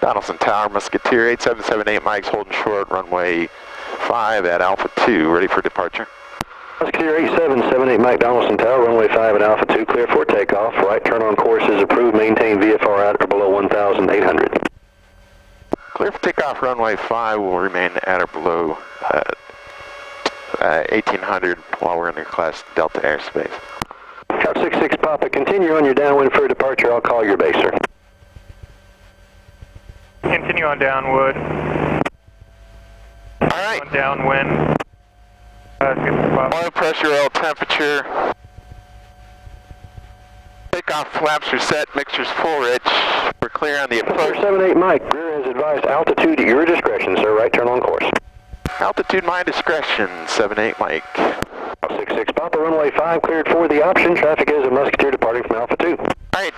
Donaldson Tower, Musketeer 8778 Mike's holding short, runway 5 at Alpha 2, ready for departure. Musketeer 8778 Mike, Donaldson Tower, runway 5 at Alpha 2, clear for takeoff. Right turn on course is approved, maintain VFR at or below 1,800. Clear for takeoff, runway 5 will remain at or below 1,800 while we're in the class Delta airspace. Count 66 Papa, continue on your downwind for departure, I'll call your base, sir. Continue on downwood. Alright. On downwind. Oil pressure, oil temperature. Takeoff flaps are set, mixture's full rich. We're clear on the approach. 78 Mike, rear has advised altitude at your discretion, sir. Right turn on course. Altitude my discretion, 78 Mike. 66 Papa, runway 5 cleared for the option. Traffic is a Musketeer departing from Alpha 2. Alright.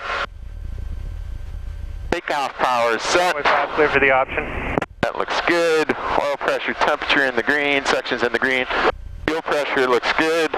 Takeoff power is set. Runway 5 clear for the option. That looks good. Oil pressure, temperature in the green, sections in the green. Fuel pressure looks good.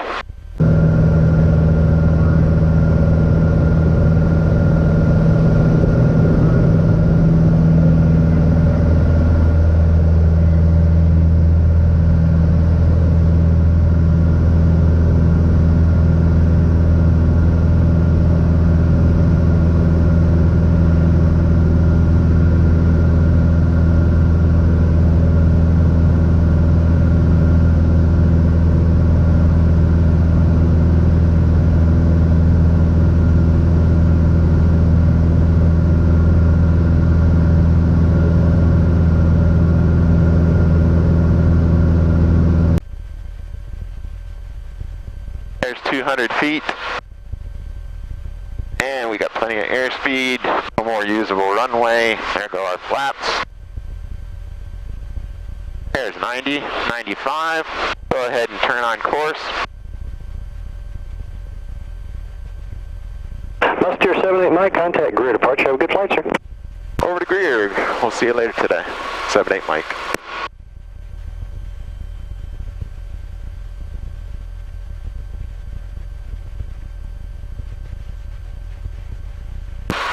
There's 200 feet. And we got plenty of airspeed. No more usable runway. There go our flaps. There's 90, 95. Go ahead and turn on course. Musketeer 78 Mike, contact Greer departure. Have a good flight, sir. Over to Greer. We'll see you later today. 78 Mike.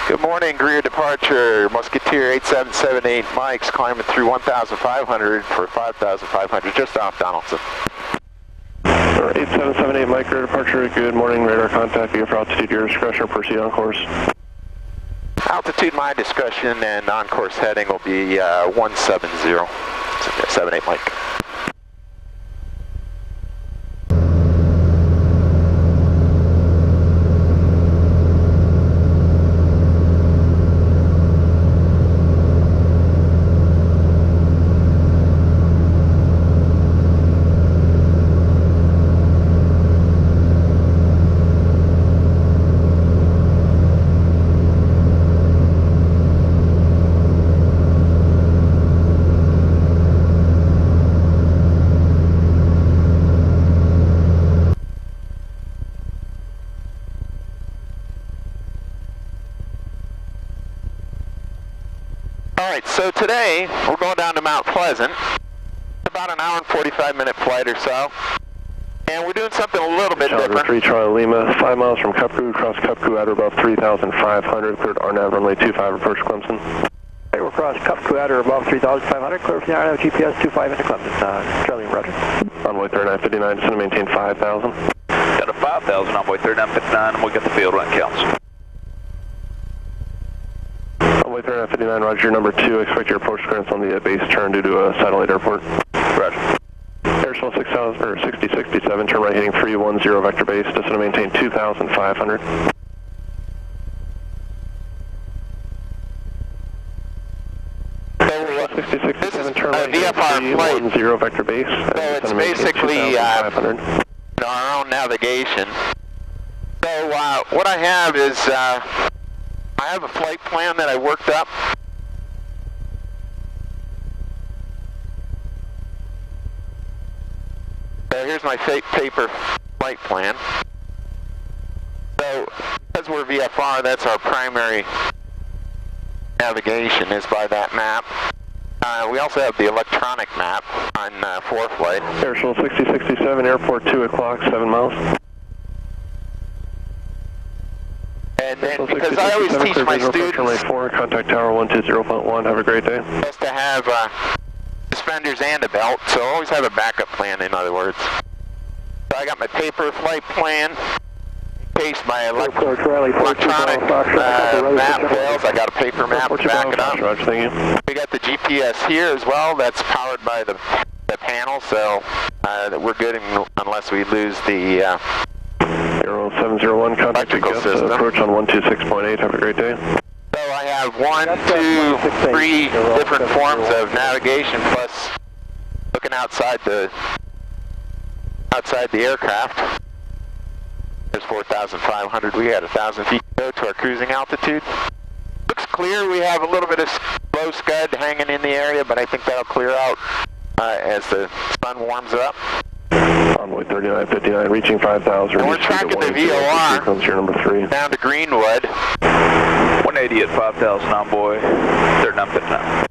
Good morning, Greer departure, Musketeer 8778 Mike's climbing through 1,500 for 5,500 just off Donaldson. 8778 Mike, Greer departure, good morning, radar contact, via for altitude, your discretion, proceed on course. Altitude my discretion and on course heading will be 170, 78 Mike. Alright, so today we're going down to Mount Pleasant. About an hour and 45-minute flight or so. And we're doing something a little bit different. 3 Charlie Lima, 5 miles from Cupcoo, across Cupcoo at or above 3,500, cleared RNAV runway 25, approach Clemson. Hey, we're across Cupcoo at or above 3,500, clear from the RNAV GPS 25 into Clemson. Charlie and Roger. Runway 3959, descend to maintain 5,000. Got a 5,000, runway 3959, and we'll get the field run counts. Runway 3959, Roger, number 2, expect your approach clearance on the base turn due to a satellite airport. Roger. Airshell 6067, turn right heading 310 vector base, descend to maintain 2,500. This is a VFR flight. 310 vector base. So it's basically our own navigation. So what I have is I have a flight plan that I worked up. So here's my paper flight plan. So because we're VFR, that's our primary navigation is by that map. We also have the electronic map on 4-flight. Airshell 6067, airport 2 o'clock, 7 miles. And And because I always teach my students, runway 4, contact tower 120.1. Have a great day. just to have suspenders and a belt, so always have a backup plan, in other words. So I got my paper flight plan. In case my electronic map fails, I got a paper map to back it up. Roger, thank you. We got the GPS here as well. That's powered by the panel, so we're good unless we lose the 0701, contact electrical system. Approach on 126.8. Have a great day. So I have 1, 2, 3 different forms of navigation, plus looking outside the aircraft. There's 4,500. We had 1,000 feet to go to our cruising altitude. Looks clear. We have a little bit of low scud hanging in the area, but I think that'll clear out as the sun warms up. Envoy 3959, reaching 5,000. And we're tracking the VOR Comes here, number 3. down to Greenwood. 180 at 5,000 Envoy 3959.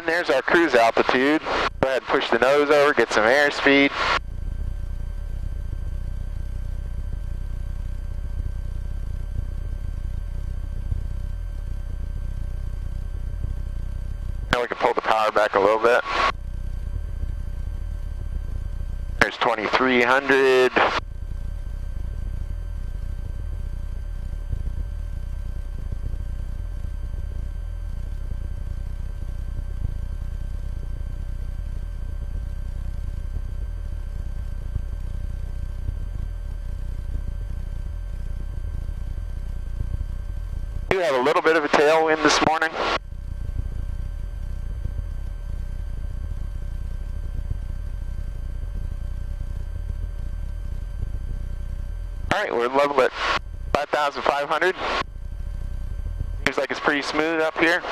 There's our cruise altitude. Go ahead and push the nose over, get some airspeed. Now we can pull the power back a little bit. There's 2,300. We have a little bit of a tailwind this morning. Alright, we're level at 5,500. Seems like it's pretty smooth up here.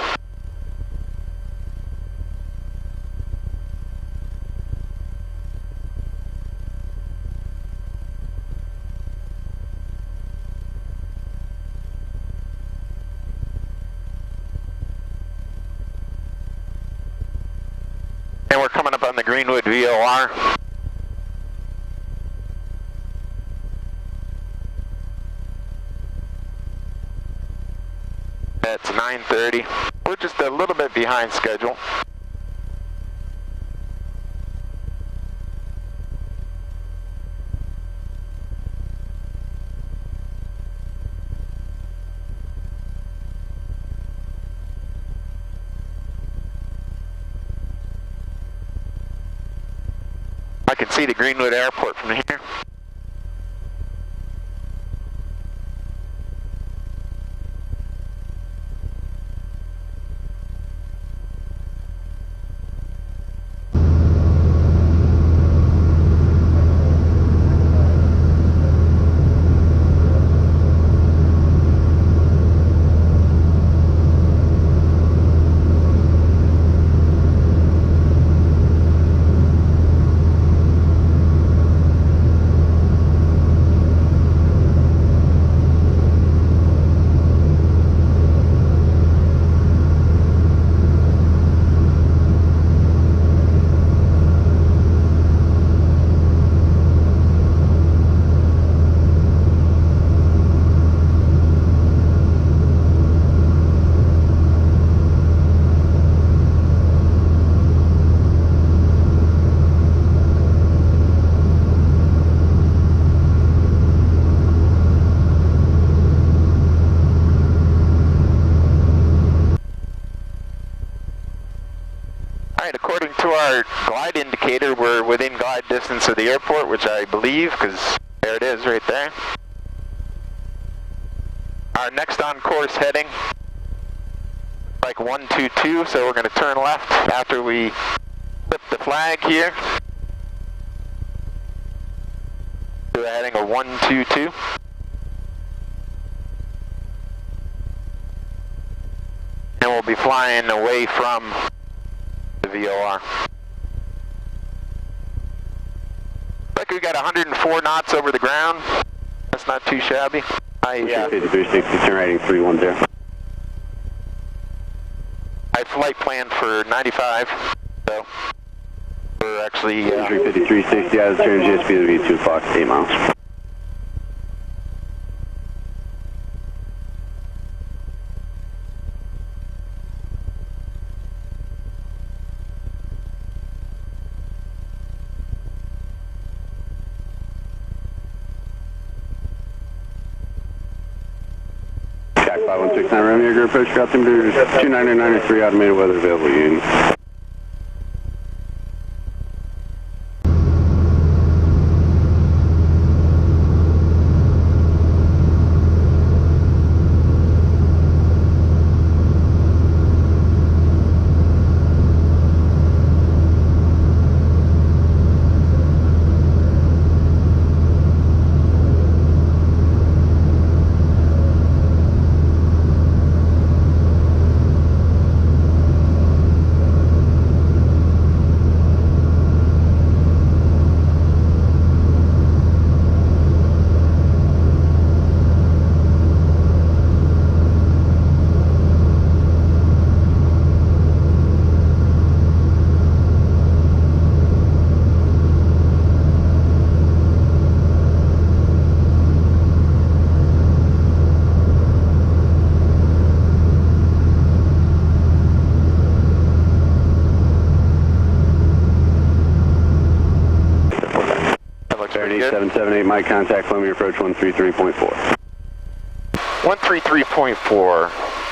And we're coming up on the Greenwood VOR. That's 9:30. We're just a little bit behind schedule. I can see the Greenwood Airport from here. to our glide indicator, we're within glide distance of the airport, which I believe, because there it is right there. Our next on course heading, like 122, so we're going to turn left after we flip the flag here. To a heading of 122. And we'll be flying away from the VOR. Like we got 104 knots over the ground. That's not too shabby. Yeah. 5360, turn rating 310. I flight planned for 95, so we're actually... 5360, out of turn GSP will be 2 o'clock, 8 miles. Jack 5169, Romeo, group approach, altimeter 29993, automated weather available unit. Good. 778, Mike, contact Columbia approach 133.4. 133.4,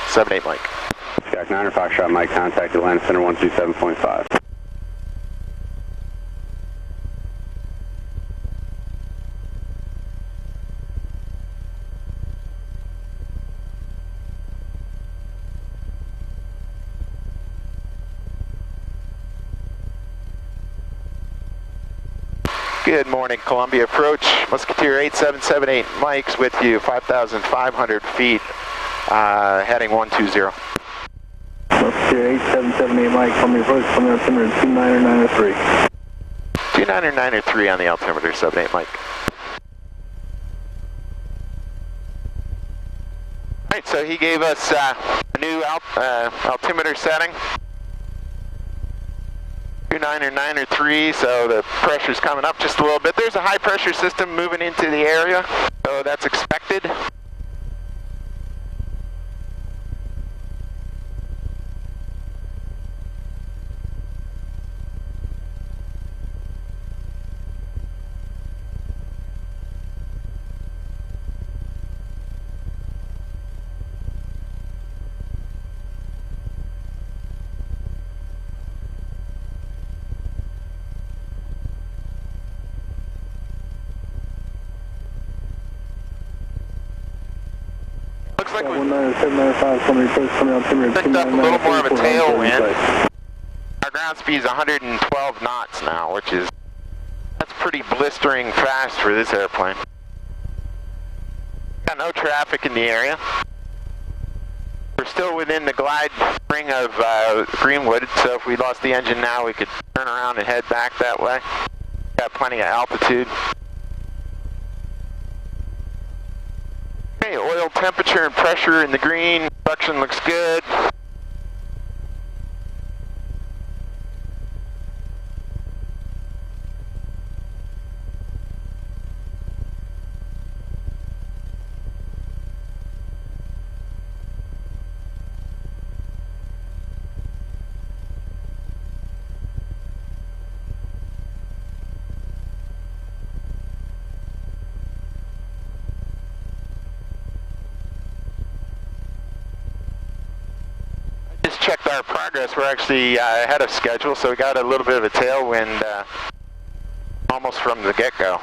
78 Mike. Skyhawk 9er, Foxtrot, Mike, contact Atlanta Center 127.5. Good morning, Columbia approach. Musketeer 8778 Mike's with you, 5,500 feet, heading 120. Musketeer 8778 Mike, Columbia approach, Columbia altimeter 29993. 29993 on the altimeter, 78 Mike. Alright, so he gave us a new altimeter setting. 29993, so the pressure's coming up just a little bit. There's a high pressure system moving into the area, so that's expected. Looks like we've 19795, Columbia approach, Columbia altimeter picked up a little more of a 29993. tailwind. Our ground speed is 112 knots now, that's pretty blistering fast for this airplane. Got no traffic in the area. We're still within the glide ring of Greenwood, so if we lost the engine now, we could turn around and head back that way. Got plenty of altitude. Okay, oil temperature and pressure in the green. Suction looks good. checked our progress. We're actually ahead of schedule, so we got a little bit of a tailwind almost from the get-go.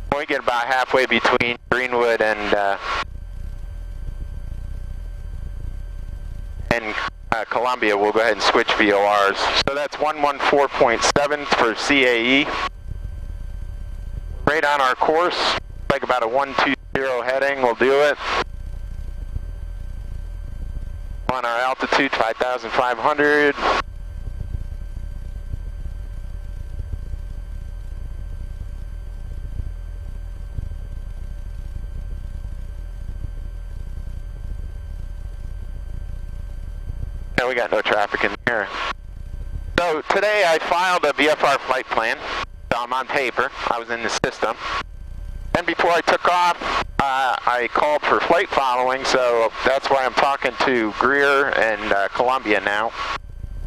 When we get about halfway between Greenwood and Columbia, we'll go ahead and switch VORs. So that's 114.7 for CAE. Right on our course, like about a 120 heading, we'll do it. On our altitude, 5,500. We got no traffic in here. So today I filed a VFR flight plan. So I'm on paper. I was in the system. And before I took off, I called for flight following, so that's why I'm talking to Greer and Columbia now.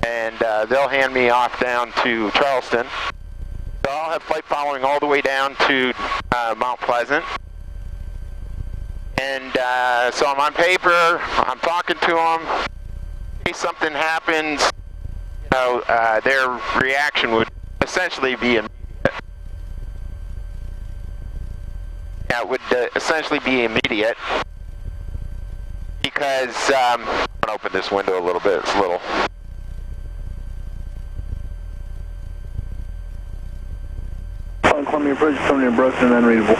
And they'll hand me off down to Charleston. So I'll have flight following all the way down to Mount Pleasant. And so I'm on paper. I'm talking to them. Something happens, you know, their reaction would essentially be immediate. Yeah, it would essentially be immediate because I'm going to open this window a little bit. It's a little. Columbia Bridge, Tony and Broken and unreadable.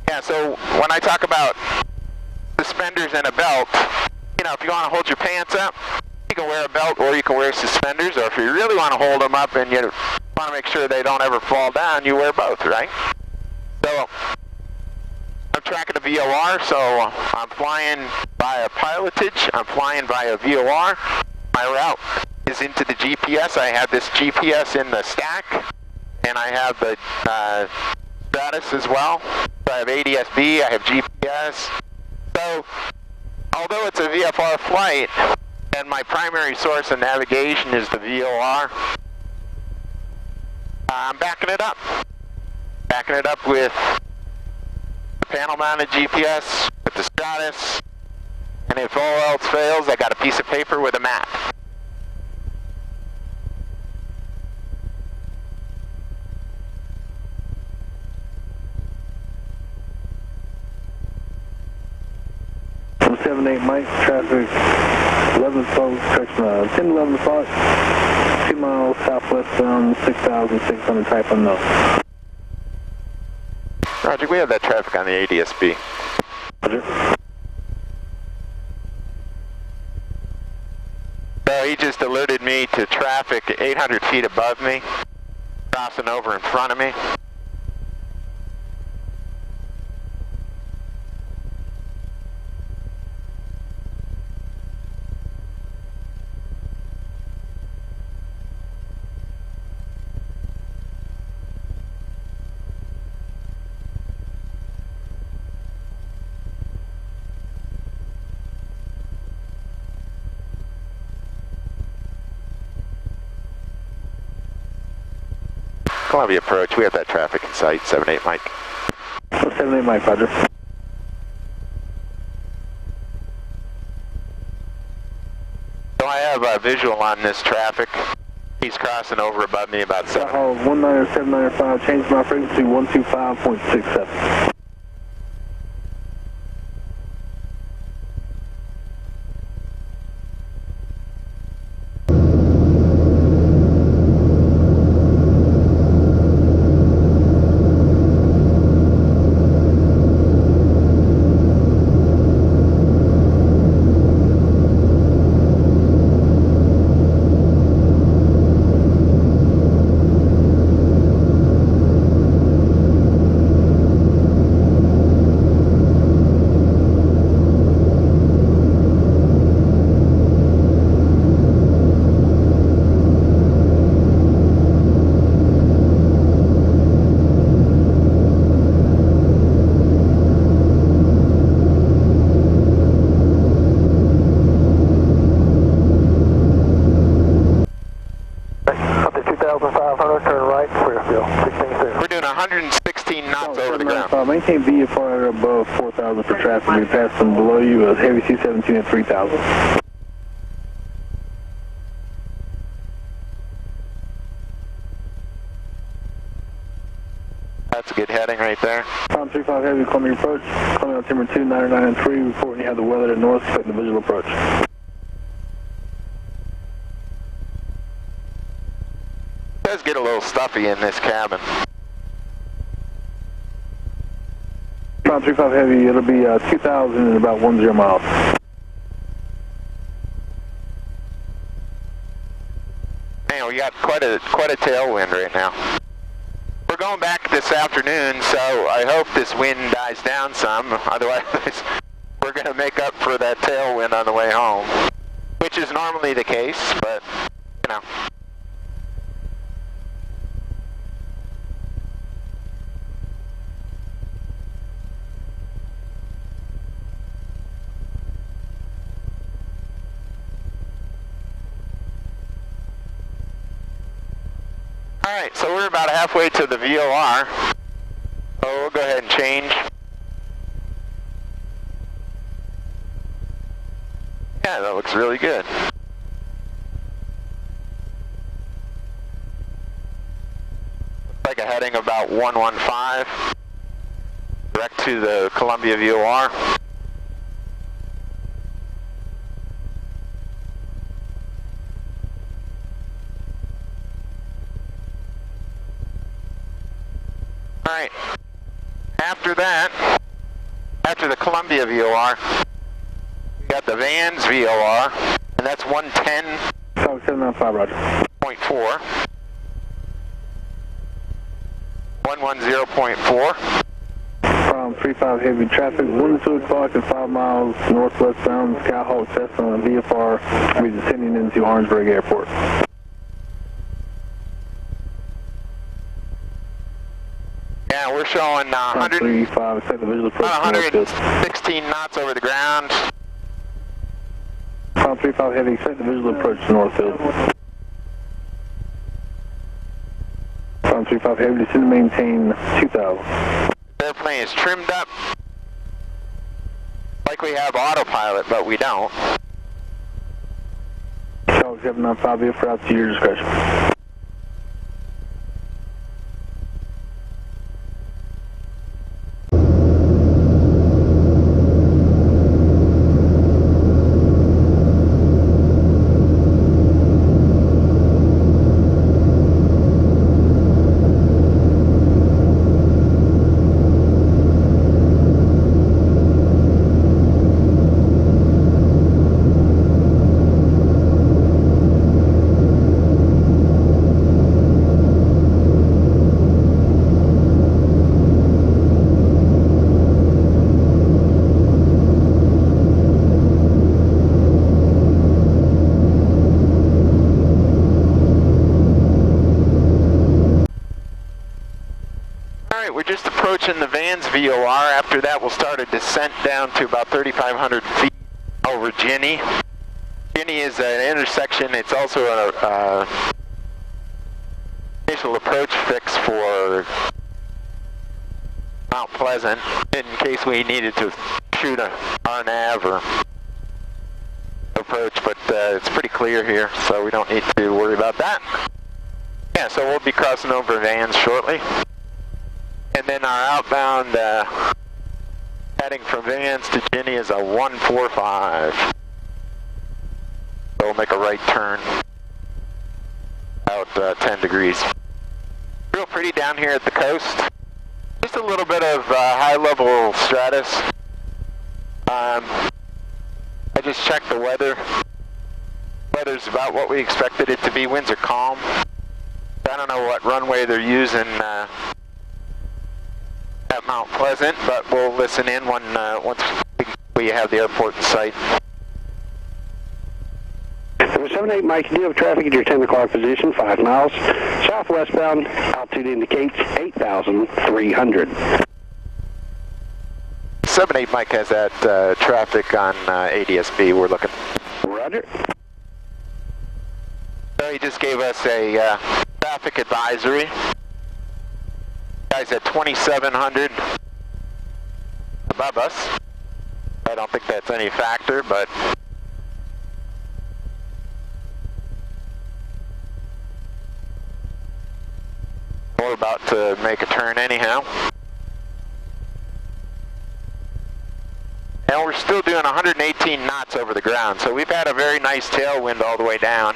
Yeah, so when I talk about suspenders and a belt, you know, if you want to hold your pants up, you can wear a belt or you can wear suspenders, or if you really want to hold them up and you want to make sure they don't ever fall down, you wear both, right? So I'm tracking a VOR, so I'm flying via pilotage, I'm flying via VOR. My route is into the GPS. I have this GPS in the stack, and I have the status as well. So I have ADS-B, I have GPS. So, although it's a VFR flight, and my primary source of navigation is the VOR, I'm backing it up. Backing it up with the panel-mounted GPS, with the status, and if all else fails, I got a piece of paper with a map. From 78 Mike, traffic 10-11 o'clock, 2 miles southwest bound, 6,600 type unknown. Roger, we have that traffic on the ADS-B. Roger. So he just alerted me to traffic 800 feet above me, crossing over in front of me. Columbia approach. We have that traffic in sight. 78 Mike. 78 Mike, roger. So I have a visual on this traffic. He's crossing over above me about 7. 19795, change my frequency 125.67. We're doing 116 knots over the ground. Maintain VFR above 4,000 for traffic. We passed them below you as heavy C-17 at 3,000. That's a good heading right there. Tom 35 heavy, Columbia approach. Columbia altimeter 299 and 3. Reporting you have the weather to north, expecting the visual approach. It does get a little stuffy in this cabin. Tom 35 heavy, it'll be 2,000 and about 10 miles. Man, we got quite a tailwind right now. We're going back this afternoon, so I hope this wind dies down some. Otherwise, we're going to make up for that tailwind on the way home, which is normally the case, but, you know. Alright, so we're about halfway to the VOR. So we'll go ahead and change. Yeah, that looks really good. Looks like a heading about 115. Direct to the Columbia VOR. Alright, after that, after the Columbia VOR, we got the Vans VOR, and that's 110.4. 795, roger. 110.4. From 35 heavy traffic, 1 to 2 o'clock and 5 miles northwest bound, Skyhawk Cessna and VFR will be descending into Orangeburg Airport. Yeah, we're showing 116 knots over the ground. Tom 35 heavy, expect the visual approach to Northfield. Tom 35 heavy, descend to maintain 2,000. The airplane is trimmed up like we have autopilot, but we don't. Skyhawk 795 VFR out to your discretion. We're just approaching the Vans VOR. After that, we'll start a descent down to about 3,500 feet over Ginny. Ginny is an intersection. It's also a initial approach fix for Mount Pleasant in case we needed to shoot a RNAV or approach, but it's pretty clear here, so we don't need to worry about that. Yeah, so we'll be crossing over Vans shortly. And then our outbound heading from Vans to Ginny is a 145. So we'll make a right turn about 10 degrees. Real pretty down here at the coast. Just a little bit of high-level stratus. I just checked the weather. Weather's about what we expected it to be. Winds are calm. I don't know what runway they're using at Mount Pleasant, but we'll listen in once we have the airport in sight. Number 78 Mike, you do have traffic at your 10 o'clock position, 5 miles. Southwestbound, altitude indicates 8,300. 78 Mike has that traffic on ADSB. We're looking. Roger. So he just gave us a traffic advisory. Guys at 2,700 above us. I don't think that's any factor, but we're about to make a turn anyhow. And we're still doing 118 knots over the ground, so we've had a very nice tailwind all the way down.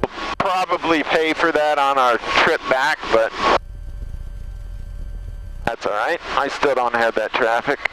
We'll probably pay for that on our trip back, but that's alright. I still don't have that traffic.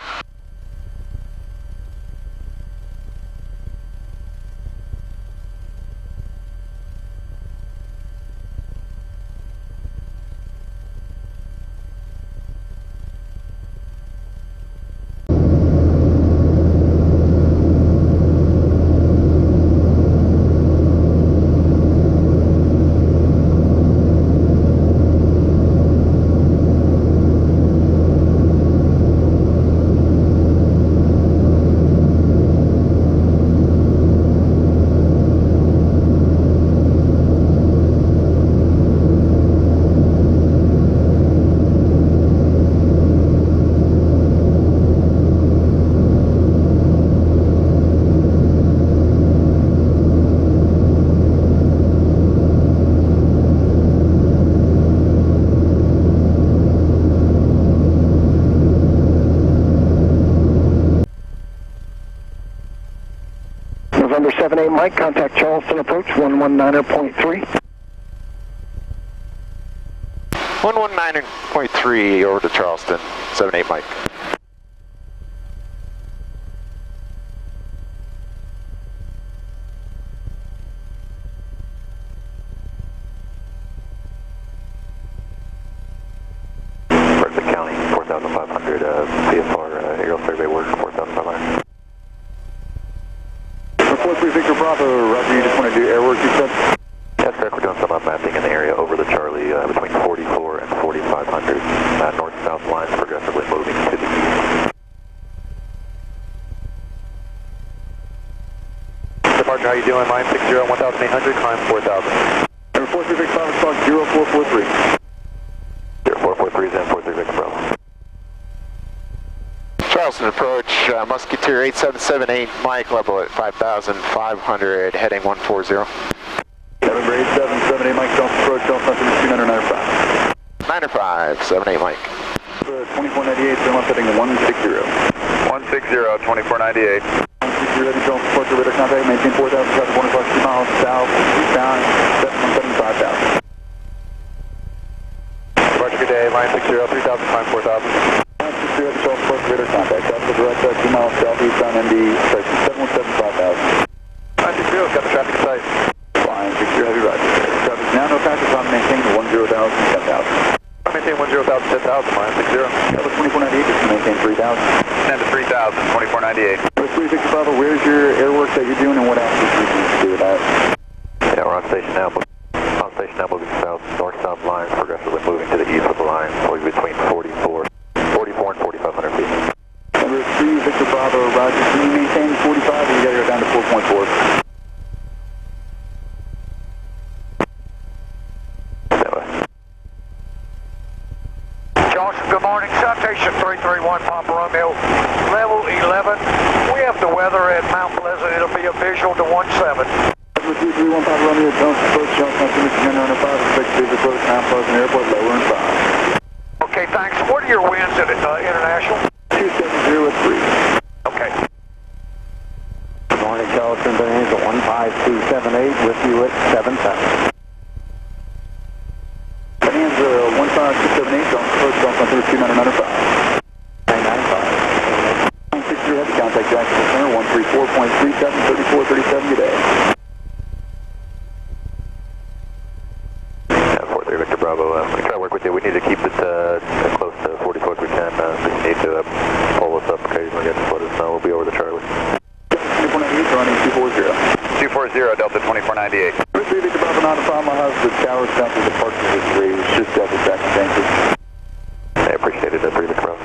November 78 Mike, contact Charleston approach 119.3. 119.3 over to Charleston, 78 Mike. Berkeley County, 4,500, VFR aerial survey work, 4,500. 43 Victor Bravo, Roger, you just want to do air work, you said? That's correct, we're doing some mapping in the area over the Charlie between 44 and 4,500. North-south lines progressively moving to the east. Departure, how you doing? Line 60, 1,800, climb 4,000. Number 43 Victor Bravo, squawk 0443. 0443 is in 43 Victor Bravo. Charleston approach, Musketeer 8778 Mike, level at 5,500, heading 140. November 8778 Mike, Charleston approach, Charleston 2995. 95, 78 Mike. 2498, Charleston heading 160. 160, 2498. 160 ready, Charleston approach, radar contact, maintain 4,000, traffic 1 o'clock, 2 miles south, eastbound, 7175,000. Departure, good day, line 60, 3,000, climb 4,000. 160 ready, Charleston approach, radar contact, traffic direct 2 miles south, eastbound, ND, station 7175,000. Line 60, got the traffic in sight. Line 60, heavy roger. Traffic now, no passage on maintain 10,000, 10,000. Maintain 10,000, 10,000, line 60. That was 2498, just to maintain 3,000. 10 to 3,000, 2498. Number 3 Victor Bravo, where's your air work that you're doing and what else do you need to do with that? Yeah, we're on station now. On station now, moving south, north-south lines, progressively moving to the east of the line, probably between 44 and 4,500 feet. Number 3 Victor Bravo, roger. Can you maintain 45 or you gotta go down to 4.4? Citation 331 Papa Romeo, level 11. We have the weather at Mount Pleasant. It'll be a visual to 17. 231 Papa Romeo, Johnson approach, Johnson on 2 expect to approach Mount Pleasant Airport, lower and 5. Okay, thanks. What are your winds at International? 270 at 3. Okay. Good morning, Charleston, Bonanza 15278 with you at 77. Bonanza 15278, Johnson approach, Johnson approach 2995. 995. 963 heavy contact Jacksonville Center, 134.37, 3437 today. Yeah, 43 Victor Bravo. We try to work with you. We need to keep it as close to 40 foot as we can. We need to pull us up occasionally. Just let us know. We'll be over the Charlie. 2498, running 240. 240 Delta 2498. 3 Victor Bravo, not a problem. I'll have the tower south of the parking history. It's just double back to Kansas. I appreciate it. 3 Victor Bravo.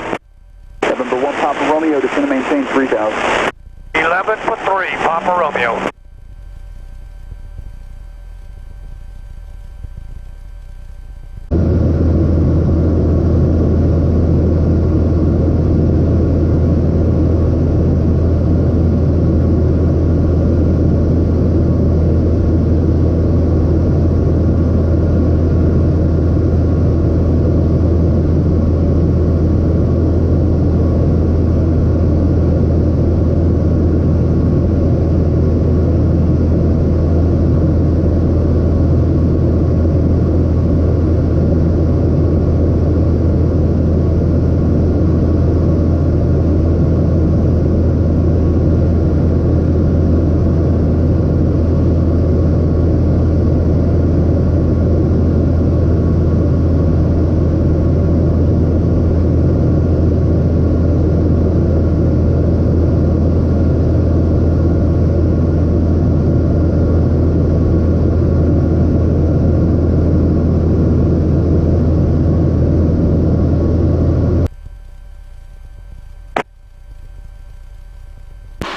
November 1 Papa Romeo, descend to maintain 3000. 11 for 3, Papa Romeo.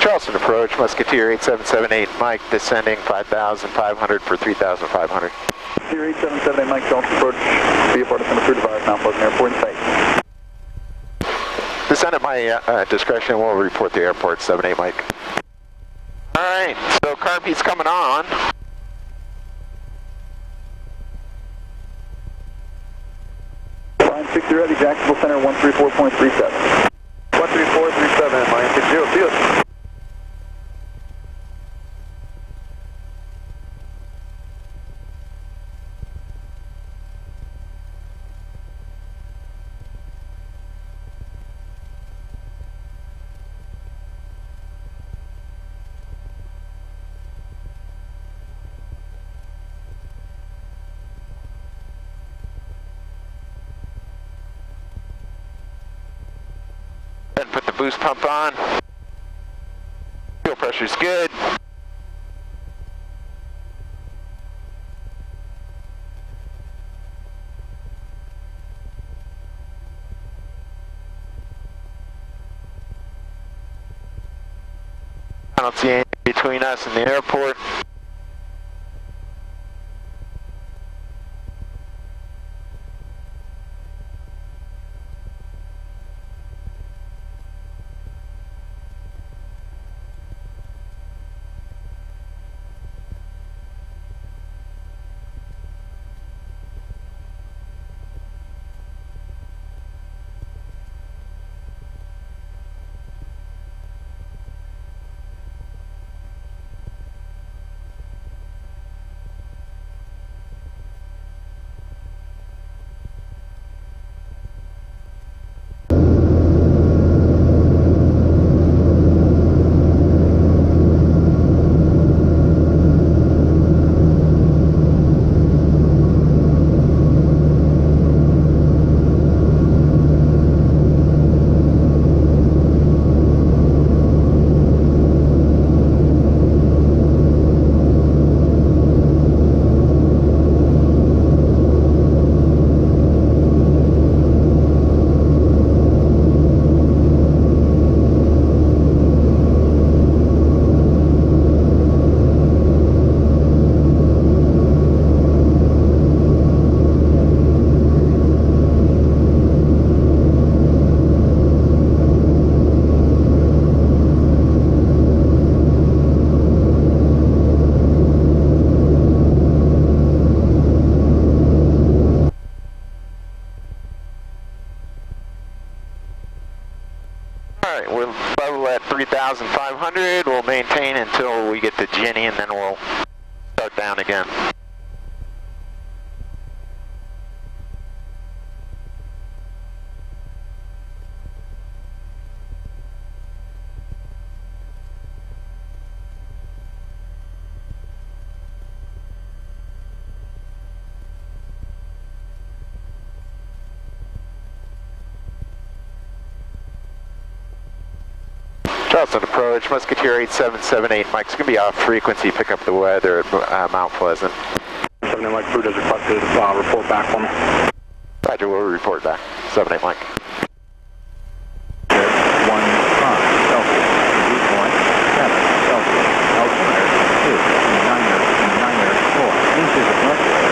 Charleston approach, Musketeer 8778, Mike descending 5,500 for 3,500. Musketeer 8778, Mike Johnson approach, VFR December 3 device, Mount Pleasant Airport in sight. Descend at my discretion, we'll report the airport, 78 Mike. Alright, so Carpy's coming on. Line 60 ready, Jacksonville Center 134.37. 13437, Miami 60, see us. Then put the boost pump on. Fuel pressure's good. I don't see anything between us and the airport. Alright, we'll level at 3,500. We'll maintain until we get to Jenny, and then we'll start down again. Charleston approach, Musketeer 8778, Mike's going to be off frequency, pick up the weather at Mount Pleasant. 78 Mike, Crew does requested report back for me. Roger, we'll report back. 78 Mike. 1 Celsius, dew point 7 Celsius, altimeter 2, 4 inches of mercury.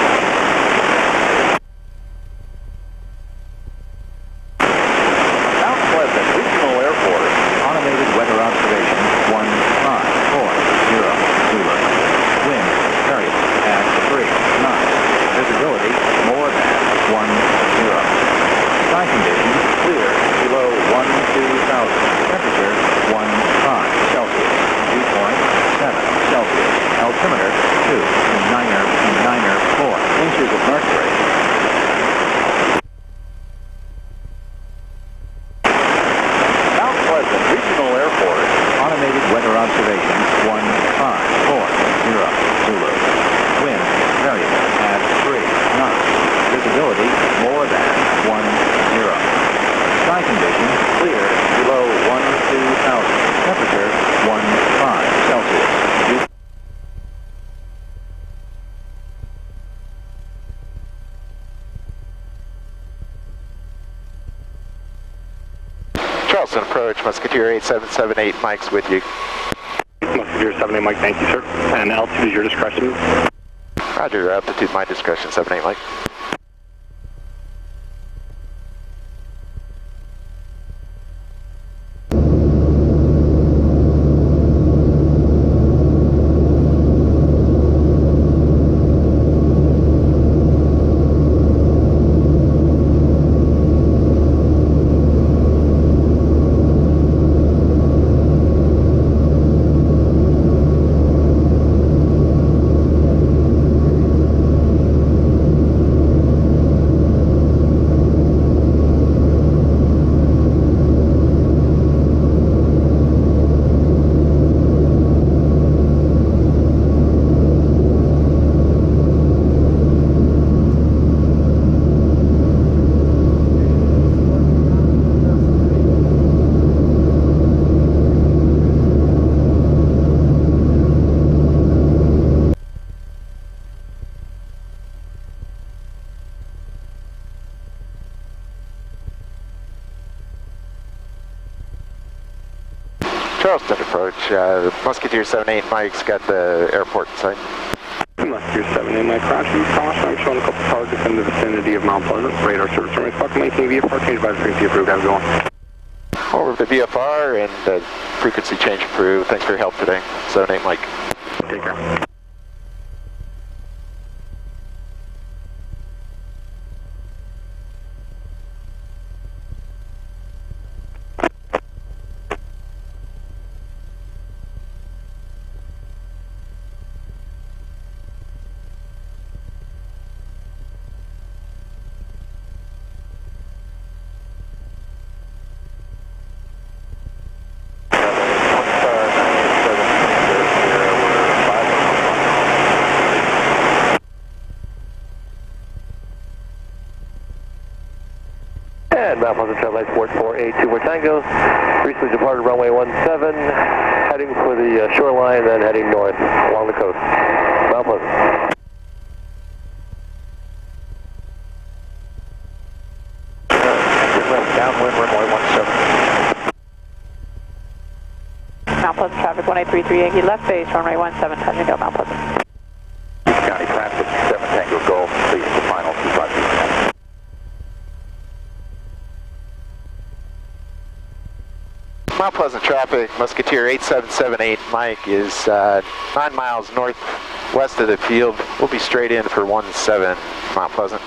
Mount Pleasant Regional Airport, automated weather observation 1540 Zulu. Wind variable at 3 knots. Visibility more than 10. Sky conditions clear below 12,000. Temperature 15 Celsius. Dew point 7 Celsius. Altimeter 4 inches of mercury. Mount Pleasant Regional Airport, automated weather observation 1540 Zulu. Wind variable at 3 knots. Visibility more than 10. Sky conditions clear below 12,000. Temperature 15 Celsius. Charleston approach, Musketeer 8778, Mike's with you. Musketeer 78 Mike, thank you, sir. And altitude is your discretion. Roger, altitude my discretion, 78 Mike. Charleston approach, Musketeer 78 Mike's got the airport in sight. Musketeer 78 Mike, Roger. Caution, I'm showing a couple targets in the vicinity of Mount Pleasant. Radar service from Fuck maintain VFR change by frequency approved. How's it going? Over the VFR and frequency change approved. Thanks for your help today. 78 Mike. Take care. And Mount Pleasant Travel Light Sport 482 more Tango. Recently departed runway 17, heading for the shoreline, then heading north along the coast. Mount Pleasant. Downwind runway 17. Mount Pleasant traffic 1833 Yankee left base, runway 17, touch and go, Mount Pleasant. County Transit 7 Tango Golf, please the final 256. Mount Pleasant traffic, Musketeer 8778 Mike is 9 miles northwest of the field. We'll be straight in for 17 Mount Pleasant.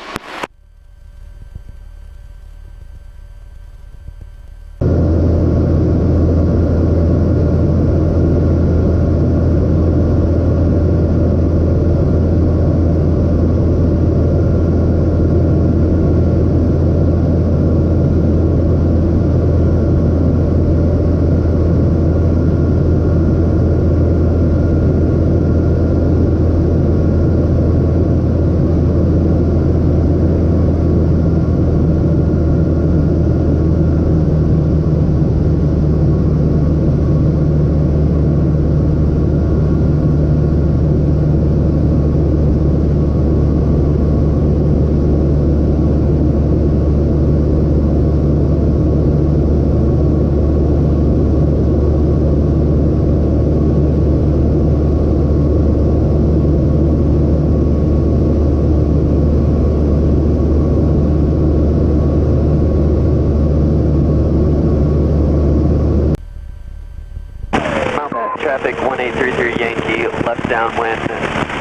traffic 1833 Yankee, left downwind,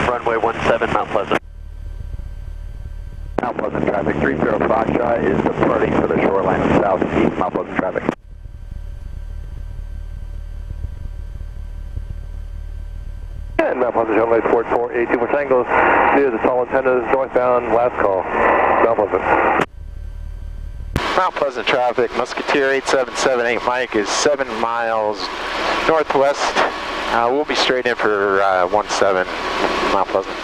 runway 17, Mount Pleasant. Mount Pleasant traffic 30 Foxtrot is departing for the shoreline of southeast Mount Pleasant traffic. And Mount Pleasant runway 4482 for Tango, near the tall antennas, northbound, last call, Mount Pleasant. Mount Pleasant traffic, Musketeer 8778 Mike is 7 miles northwest. We'll be straight in for 17 Mount Pleasant.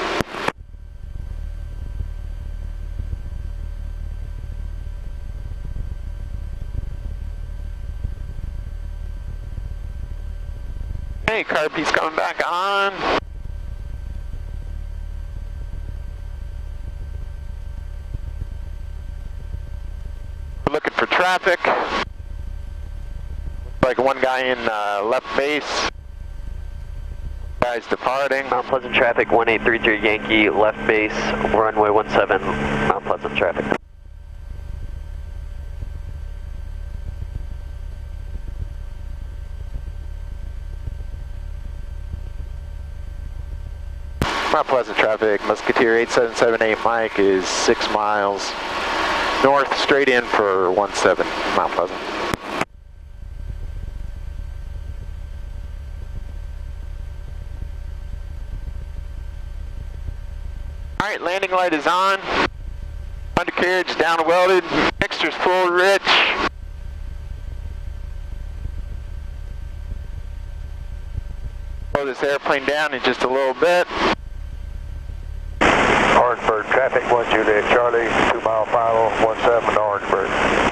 Hey, car piece coming back on. We're looking for traffic. Like one guy in left base. Guys departing. Mount Pleasant traffic 1833 Yankee, left base, runway 17, Mount Pleasant traffic. Mount Pleasant traffic, Musketeer 8778 Mike is 6 miles north, straight in for 17 Mount Pleasant. Alright, landing light is on. Undercarriage down welded, mixture's full rich. Slow this airplane down in just a little bit. Orangeburg traffic, 1 Juliet Charlie, 2 mile final, 17 Orangeburg.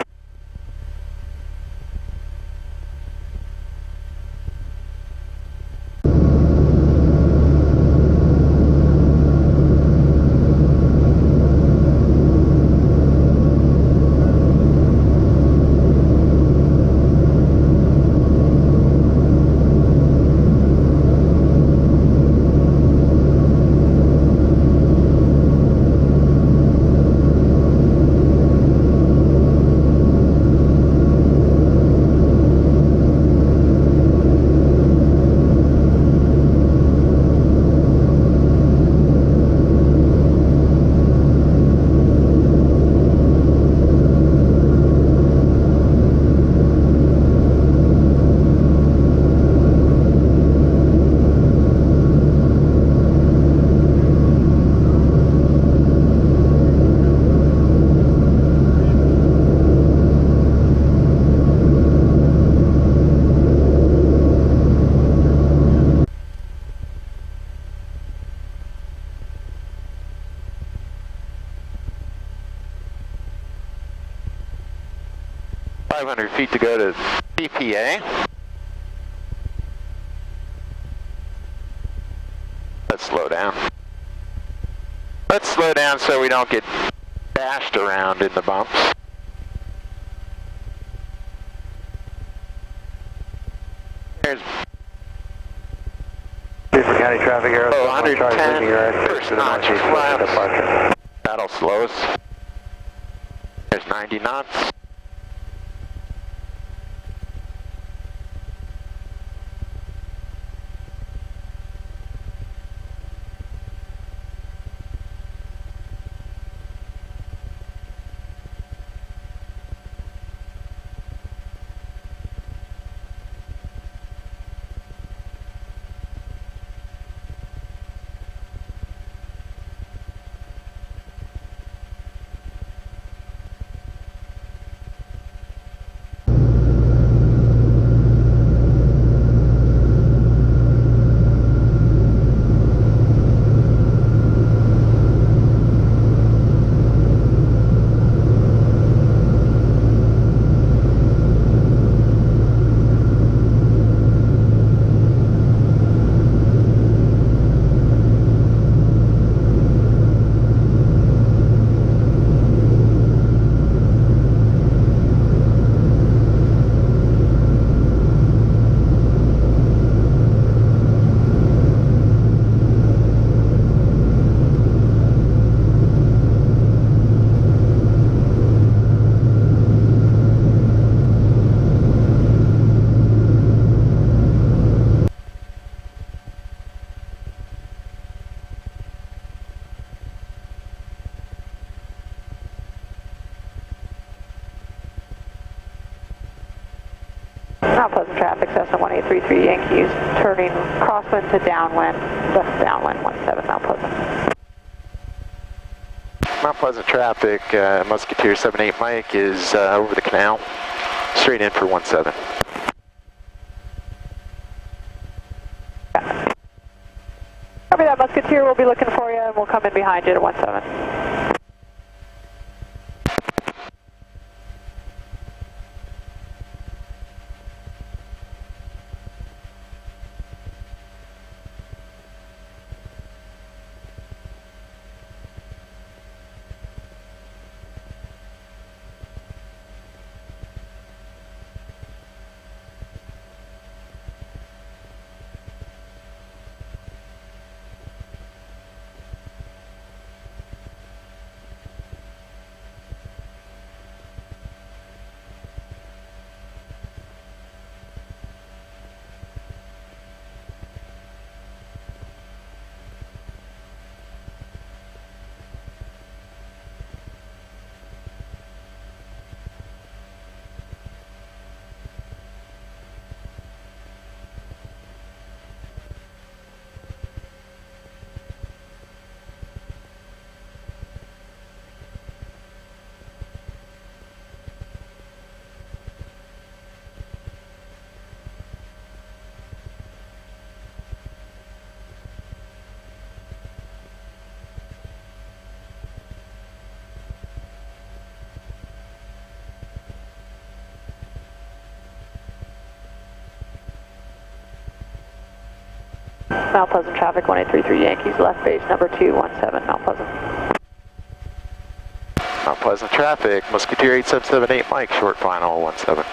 Feet to go to PPA. Let's slow down. Let's slow down so we don't get bashed around in the bumps. There's Beaufort County traffic arrow. 110, first notch flaps. That'll slow us. There's 90 knots. Mount Pleasant traffic, Cessna 1833 Yankees, turning crosswind to downwind, left downwind 17 Mount Pleasant. Mount Pleasant traffic, Musketeer 78 Mike is over the canal, straight in for 17. Copy that, Musketeer, we'll be looking for you and we'll come in behind you to 17. Mount Pleasant traffic, 1833 Yankees, left base number 217, Mount Pleasant. Mount Pleasant traffic, Musketeer 8778 Mike, short final 17.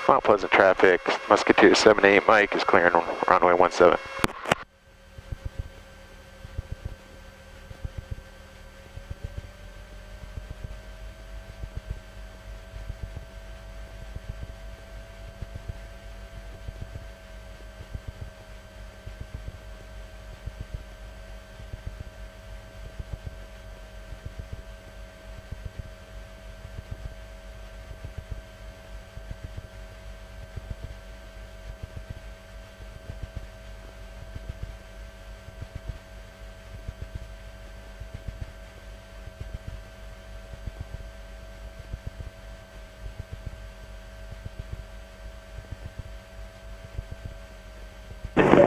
Mount Pleasant traffic, Musketeer 78 Mike is clearing on runway 17.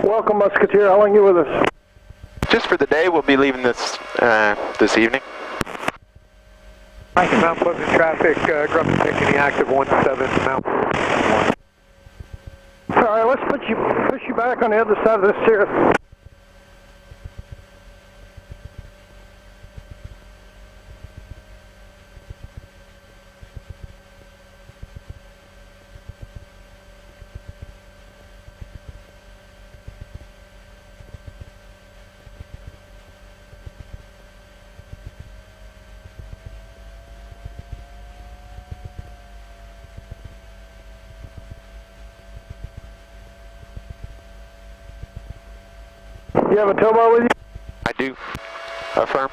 Welcome, Musketeer. How long are you with us? Just for the day, we'll be leaving this this evening. Mount Pleasant traffic, Grumman Picking active 17, Mount Pleasant. All right, let's push you back on the other side of this here. You have a tow bar with you? I do. Affirm.